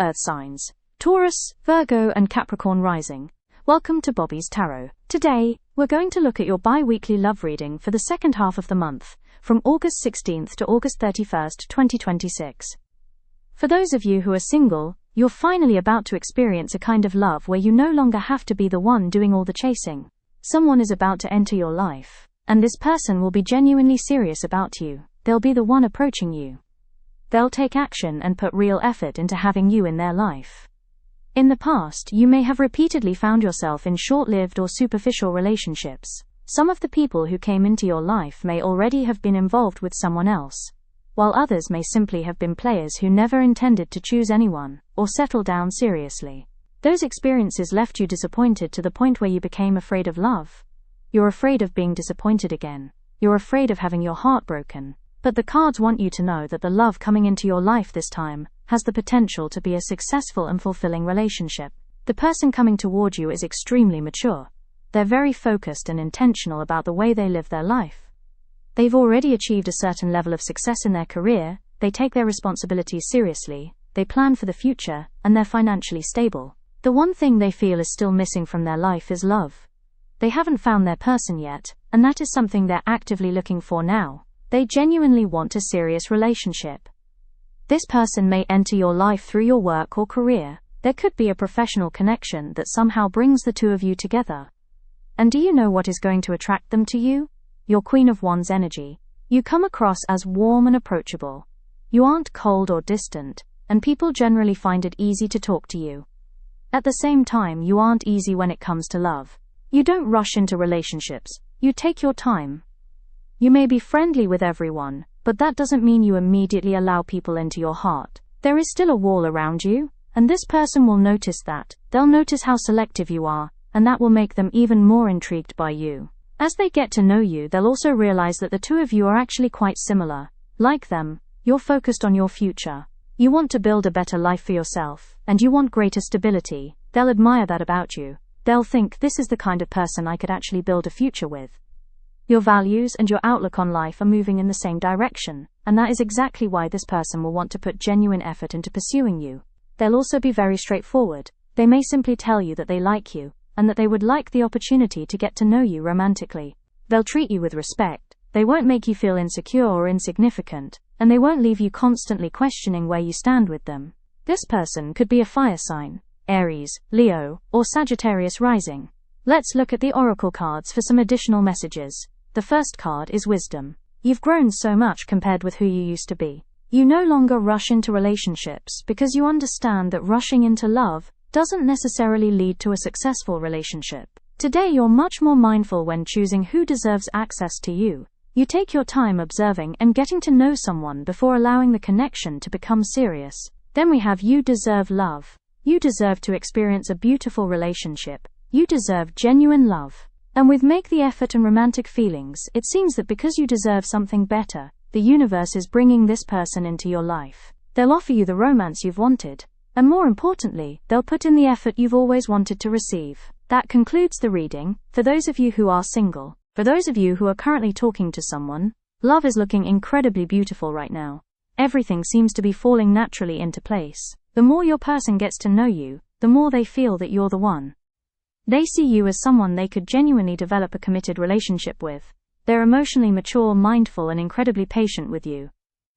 Earth signs: Taurus, Virgo and Capricorn rising. Welcome to Bobby's Tarot. Today, we're going to look at your bi-weekly love reading for the second half of the month, from August 16th to August 31st, 2026. For those of you who are single, you're finally about to experience a kind of love where you no longer have to be the one doing all the chasing. Someone is about to enter your life, and this person will be genuinely serious about you. They'll be the one approaching you. They'll take action and put real effort into having you in their life. In the past, you may have repeatedly found yourself in short-lived or superficial relationships. Some of the people who came into your life may already have been involved with someone else, while others may simply have been players who never intended to choose anyone or settle down seriously. Those experiences left you disappointed to the point where you became afraid of love. You're afraid of being disappointed again. You're afraid of having your heart broken. But the cards want you to know that the love coming into your life this time has the potential to be a successful and fulfilling relationship. The person coming toward you is extremely mature. They're very focused and intentional about the way they live their life. They've already achieved a certain level of success in their career, they take their responsibilities seriously, they plan for the future, and they're financially stable. The one thing they feel is still missing from their life is love. They haven't found their person yet, and that is something they're actively looking for now. They genuinely want a serious relationship. This person may enter your life through your work or career. There could be a professional connection that somehow brings the two of you together. And do you know what is going to attract them to you? Your Queen of Wands energy. You come across as warm and approachable. You aren't cold or distant, and people generally find it easy to talk to you. At the same time, you aren't easy when it comes to love. You don't rush into relationships. You take your time. You may be friendly with everyone, but that doesn't mean you immediately allow people into your heart. There is still a wall around you, and this person will notice that. They'll notice how selective you are, and that will make them even more intrigued by you. As they get to know you, they'll also realize that the two of you are actually quite similar. Like them, you're focused on your future. You want to build a better life for yourself, and you want greater stability. They'll admire that about you. They'll think, this is the kind of person I could actually build a future with. Your values and your outlook on life are moving in the same direction, and that is exactly why this person will want to put genuine effort into pursuing you. They'll also be very straightforward. They may simply tell you that they like you, and that they would like the opportunity to get to know you romantically. They'll treat you with respect. They won't make you feel insecure or insignificant, and they won't leave you constantly questioning where you stand with them. This person could be a fire sign: Aries, Leo, or Sagittarius rising. Let's look at the oracle cards for some additional messages. The first card is wisdom. You've grown so much compared with who you used to be. You no longer rush into relationships because you understand that rushing into love doesn't necessarily lead to a successful relationship. Today you're much more mindful when choosing who deserves access to you. You take your time observing and getting to know someone before allowing the connection to become serious. Then we have you deserve love. You deserve to experience a beautiful relationship. You deserve genuine love. And with make the effort and romantic feelings, it seems that because you deserve something better, the universe is bringing this person into your life. They'll offer you the romance you've wanted. And more importantly, they'll put in the effort you've always wanted to receive. That concludes the reading. For those of you who are single, for those of you who are currently talking to someone, love is looking incredibly beautiful right now. Everything seems to be falling naturally into place. The more your person gets to know you, the more they feel that you're the one. They see you as someone they could genuinely develop a committed relationship with. They're emotionally mature, mindful, and incredibly patient with you.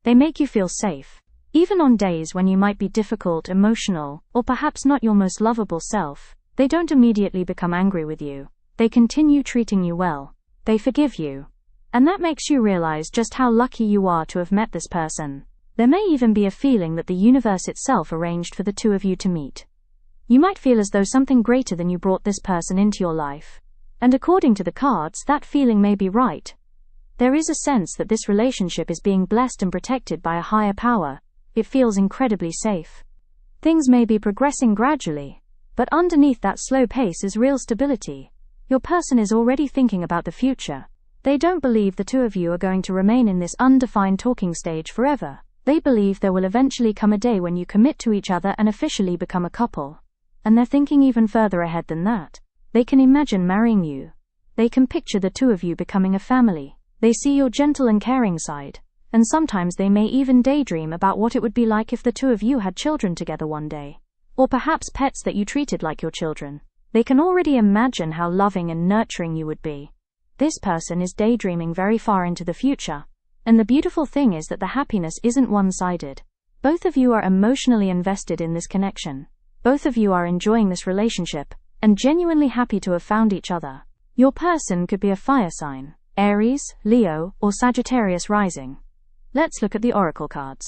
They make you feel safe. Even on days when you might be difficult, emotional, or perhaps not your most lovable self, they don't immediately become angry with you. They continue treating you well. They forgive you. And that makes you realize just how lucky you are to have met this person. There may even be a feeling that the universe itself arranged for the two of you to meet. You might feel as though something greater than you brought this person into your life. And according to the cards, that feeling may be right. There is a sense that this relationship is being blessed and protected by a higher power. It feels incredibly safe. Things may be progressing gradually, but underneath that slow pace is real stability. Your person is already thinking about the future. They don't believe the two of you are going to remain in this undefined talking stage forever. They believe there will eventually come a day when you commit to each other and officially become a couple. And they're thinking even further ahead than that. They can imagine marrying you. They can picture the two of you becoming a family. They see your gentle and caring side, and sometimes they may even daydream about what it would be like if the two of you had children together one day. Or perhaps pets that you treated like your children. They can already imagine how loving and nurturing you would be. This person is daydreaming very far into the future. And the beautiful thing is that the happiness isn't one-sided. Both of you are emotionally invested in this connection. Both of you are enjoying this relationship, and genuinely happy to have found each other. Your person could be a fire sign, Aries, Leo, or Sagittarius rising. Let's look at the oracle cards.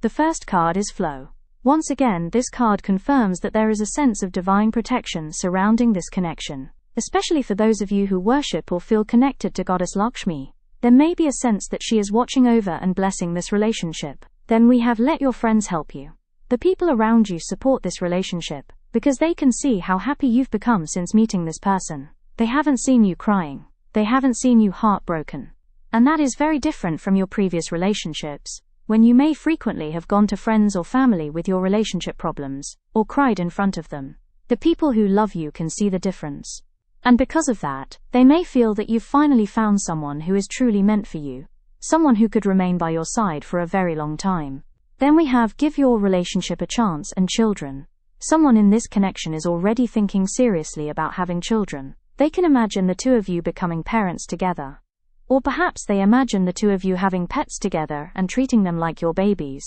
The first card is Flow. Once again, this card confirms that there is a sense of divine protection surrounding this connection. Especially for those of you who worship or feel connected to Goddess Lakshmi. There may be a sense that she is watching over and blessing this relationship. Then we have Let Your Friends Help You. The people around you support this relationship, because they can see how happy you've become since meeting this person. They haven't seen you crying. They haven't seen you heartbroken. And that is very different from your previous relationships, when you may frequently have gone to friends or family with your relationship problems, or cried in front of them. The people who love you can see the difference. And because of that, they may feel that you've finally found someone who is truly meant for you. Someone who could remain by your side for a very long time. Then we have Give Your Relationship a Chance and Children. Someone in this connection is already thinking seriously about having children. They can imagine the two of you becoming parents together. Or perhaps they imagine the two of you having pets together and treating them like your babies.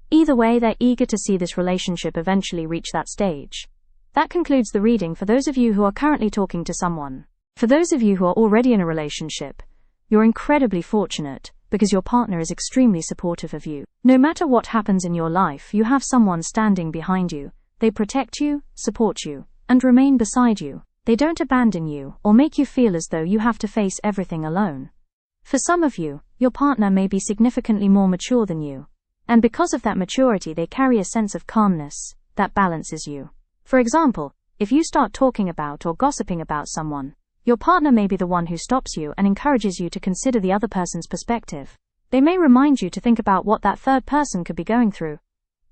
Either way, they're eager to see this relationship eventually reach that stage. That concludes the reading for those of you who are currently talking to someone. For those of you who are already in a relationship, you're incredibly fortunate, because your partner is extremely supportive of you. No matter what happens in your life, you have someone standing behind you. They protect you, support you, and remain beside you. They don't abandon you or make you feel as though you have to face everything alone. For some of you, your partner may be significantly more mature than you. And because of that maturity, they carry a sense of calmness that balances you. For example, if you start talking about or gossiping about someone, your partner may be the one who stops you and encourages you to consider the other person's perspective. They may remind you to think about what that third person could be going through.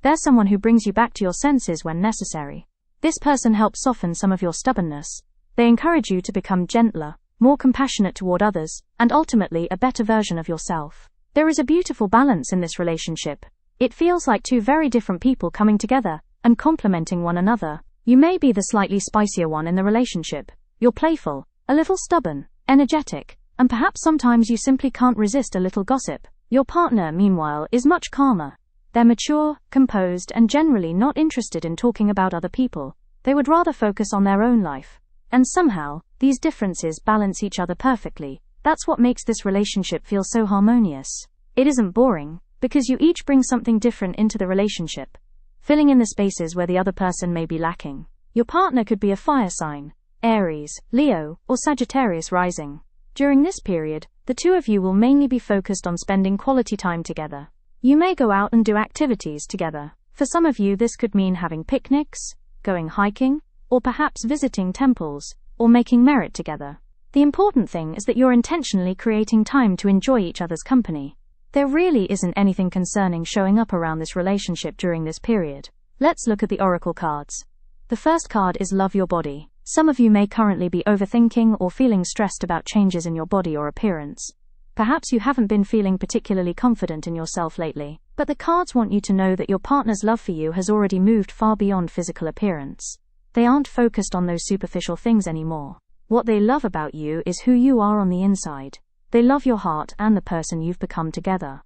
They're someone who brings you back to your senses when necessary. This person helps soften some of your stubbornness. They encourage you to become gentler, more compassionate toward others, and ultimately a better version of yourself. There is a beautiful balance in this relationship. It feels like two very different people coming together and complementing one another. You may be the slightly spicier one in the relationship. You're playful, a little stubborn, energetic, and perhaps sometimes you simply can't resist a little gossip. Your partner, meanwhile, is much calmer. They're mature, composed, and generally not interested in talking about other people. They would rather focus on their own life. And somehow, these differences balance each other perfectly. That's what makes this relationship feel so harmonious. It isn't boring, because you each bring something different into the relationship, filling in the spaces where the other person may be lacking. Your partner could be a fire sign, Aries, Leo, or Sagittarius rising. During this period, the two of you will mainly be focused on spending quality time together. You may go out and do activities together. For some of you, this could mean having picnics, going hiking, or perhaps visiting temples, or making merit together. The important thing is that you're intentionally creating time to enjoy each other's company. There really isn't anything concerning showing up around this relationship during this period. Let's look at the oracle cards. The first card is Love Your Body. Some of you may currently be overthinking or feeling stressed about changes in your body or appearance. Perhaps you haven't been feeling particularly confident in yourself lately, but the cards want you to know that your partner's love for you has already moved far beyond physical appearance. They aren't focused on those superficial things anymore. What they love about you is who you are on the inside. They love your heart and the person you've become together.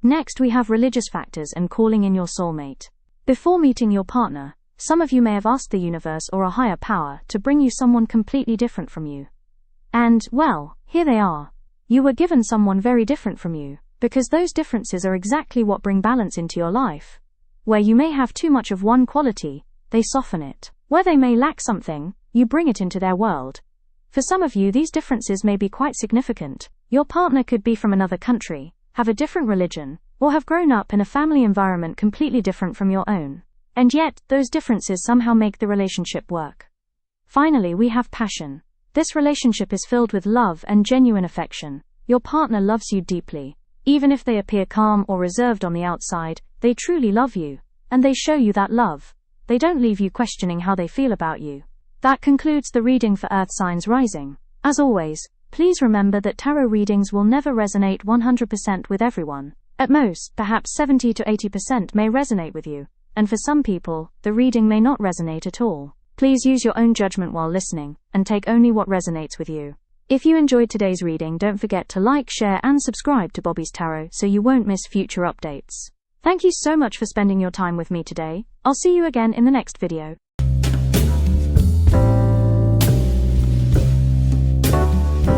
Next, we have religious factors and calling in your soulmate. Before meeting your partner, some of you may have asked the universe or a higher power to bring you someone completely different from you. And, well, here they are. You were given someone very different from you, because those differences are exactly what bring balance into your life. Where you may have too much of one quality, they soften it. Where they may lack something, you bring it into their world. For some of you, these differences may be quite significant. Your partner could be from another country, have a different religion, or have grown up in a family environment completely different from your own. And yet, those differences somehow make the relationship work. Finally, we have passion. This relationship is filled with love and genuine affection. Your partner loves you deeply. Even if they appear calm or reserved on the outside, they truly love you. And they show you that love. They don't leave you questioning how they feel about you. That concludes the reading for Earth signs rising. As always, Please remember that tarot readings will never resonate 100% with everyone. At most, perhaps 70 to 80% may resonate with you, and for some people, the reading may not resonate at all. Please use your own judgment while listening, and take only what resonates with you. If you enjoyed today's reading, don't forget to like, share, and subscribe to Bobby's Tarot so you won't miss future updates. Thank you so much for spending your time with me today. I'll see you again in the next video.